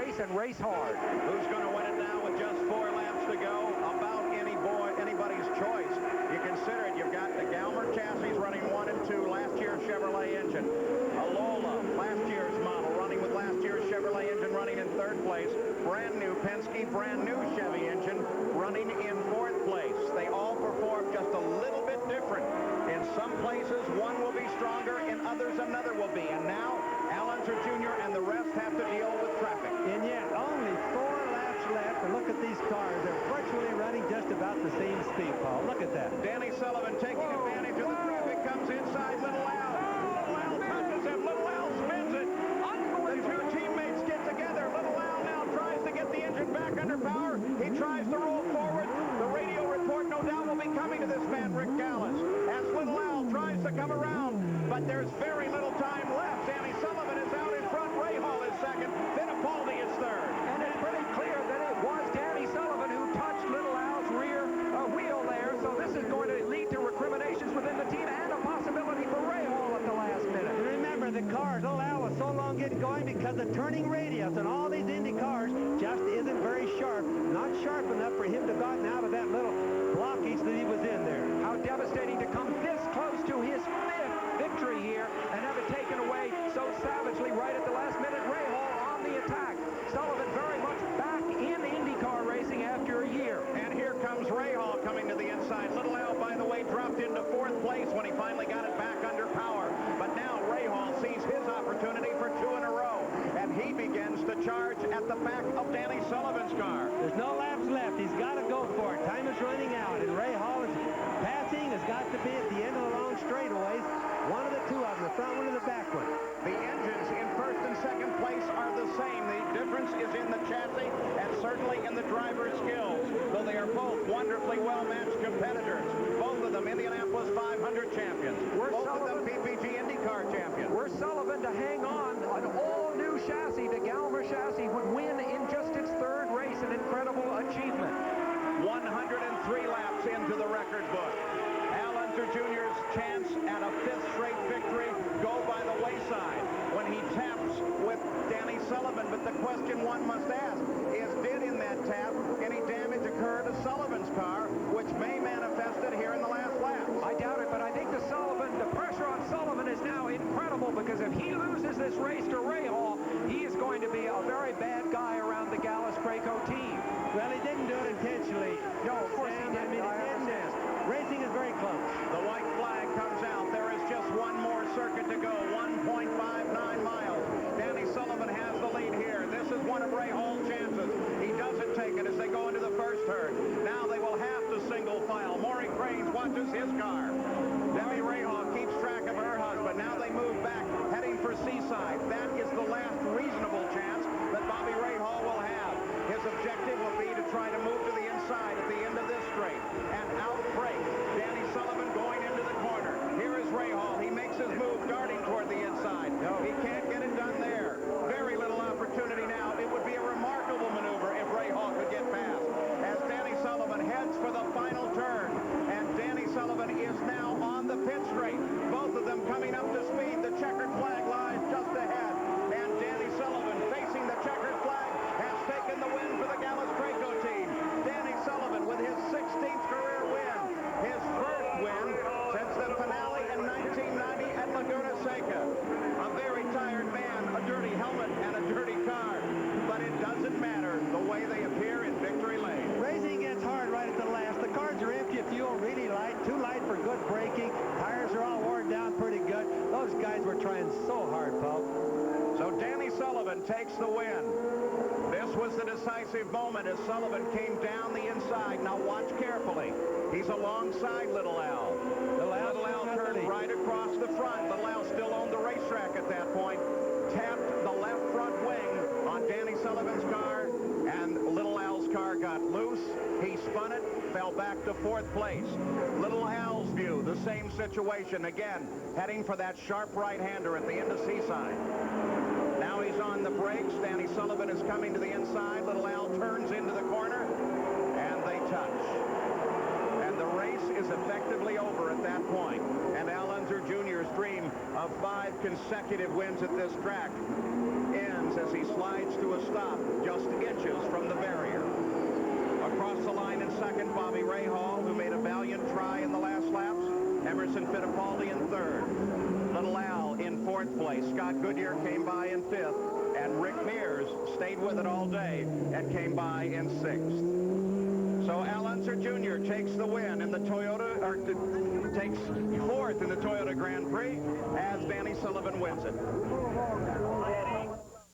race and race hard. Who's going to win it now with just 4 laps to go? About anybody's choice. You consider it. You've got the Galmer chassis running 1 and 2, last year's Chevrolet engine. A Lola, last year's model, running with last year's Chevrolet engine, running in 3rd place. Brand new Penske, brand new Chevy engine, running in 4th place. They all perform just a little bit different. In some places, one will be stronger, in others, another will be. And now, Unser Jr. and the rest have to deal with traffic. And yet, only 4 laps left. And look at these cars. They're virtually running just about the same speed, Paul. Look at that. Danny Sullivan taking advantage of the traffic, comes inside Little Al. Little Al touches him. Little Al spins it. The 2 teammates get together. Little Al now tries to get the engine back under power. He tries to roll forward. The radio report, no doubt, will be coming to this man, Rick Gallis, as Little Al tries to come around. But there's very little time left. Danny Sullivan is out in front. Rahal is second. Fittipaldi is third. And it's pretty clear that it was Danny Sullivan who touched Little Al's rear wheel there. So this is going to lead to recriminations within the team and a possibility for Rahal at the last minute. And remember, the cars, Little Al was so long getting going because of turning radius, and all these Indy cars just isn't very sharp. Not sharp enough for him to have gotten out of that little blockage that he was in there. How devastating to come this close to his 5th victory here and have it taken away so savagely right at the last minute. Rahal on the attack. Sullivan very much back in Indycar racing after a year. And here comes Rahal coming to the inside. Little Al, by the way, dropped into 4th place when he finally got it back under power. But now Rahal sees his opportunity for 2 in a row. And he begins to charge at the back of Danny Sullivan's car. There's no laps left. He's got to go for it. Time is running out. And Rahal is passing. Has got to be at the end of the long straightaways. One of the 2 of them, the front one and the back one. The engines in 1st and 2nd place are the same. The difference is in the chassis and certainly in the driver's skills, though they are both wonderfully well-matched competitors. Both of them Indianapolis 500 champions. Both of them PPG IndyCar champions. Were Sullivan to hang on an all-new chassis, the Galmer chassis would win in just its 3rd race, an incredible achievement. 103 laps into the record book. Unser Jr.'s chance at a 5th straight victory go by the wayside when he taps with Danny Sullivan. But the question one must ask is, did in that tap any damage occur to Sullivan's car, which may manifest it here in the last lap? I doubt it, but I think the pressure on Sullivan is now incredible, because if he loses this race to Rahal, he is going to be a very bad guy around the Gallis-Craco team. Well, he didn't do it intentionally. No, of course he didn't. I mean, he didn't. Racing is very close. The white flag comes out. There is just one more circuit to go, 1.59 miles. Danny Sullivan has the lead here. This is one of Rahal's chances. He doesn't take it as they go into the 1st turn. Now they will have to single file. Maury Cranes watches his car. Debbie Rahal keeps track of her husband. Now they move back, heading for Seaside. That is the last reasonable chance that Bobby Rahal will have. His objective will be to try to move to the inside at the end of this straight and outbreak Danny Sullivan going into the corner. Here is Rahal. He makes his move, darting toward the inside. He can't get it done there. Very little opportunity now. It would be a remarkable maneuver if Rahal could get past. As Danny Sullivan heads for the final turn, and Danny Sullivan is now on the pit straight. Both of them coming up to speed. The checkered flag lies just ahead, and Danny Sullivan, facing the checkered flag, has taken the win for the Gallis-Craco team. Danny Sullivan with his 16th career win, his 1st win since the finale in 1990 at Laguna Seca. A very tired man, a dirty helmet, and a dirty car. But it doesn't matter the way they appear in victory lane. Racing gets hard right at the last. The cars are empty of fuel, really light, too light for good braking. Tires are all worn down pretty good. Those guys were trying so hard, Paul. So Danny Sullivan takes the win. This was the decisive moment as Sullivan came down the inside. Now watch carefully. He's alongside Little Al. Little Al turned right across the front. Little Al still owned the racetrack at that point. Tapped the left front wing on Danny Sullivan's car, and Little Al's car got loose. He spun it, fell back to 4th place. Little Al's view, the same situation. Again, heading for that sharp right-hander at the end of Seaside. Now he's on the brakes. Danny Sullivan is coming to the inside. Little Al turns into the corner, and they touch. And the race is effectively over at that point. And Unser Jr.'s dream of 5 consecutive wins at this track ends wins as he slides to a stop just inches from the barrier. Across the line in second, Bobby Rahal, who made a valiant try in the last laps. Emerson Fittipaldi in third. Little Al in fourth place. Scott Goodyear came by in fifth. And Rick Mears stayed with it all day and came by in sixth. So Al Unser Jr. takes the win in the Toyota, or takes fourth in the Toyota Grand Prix as Danny Sullivan wins it.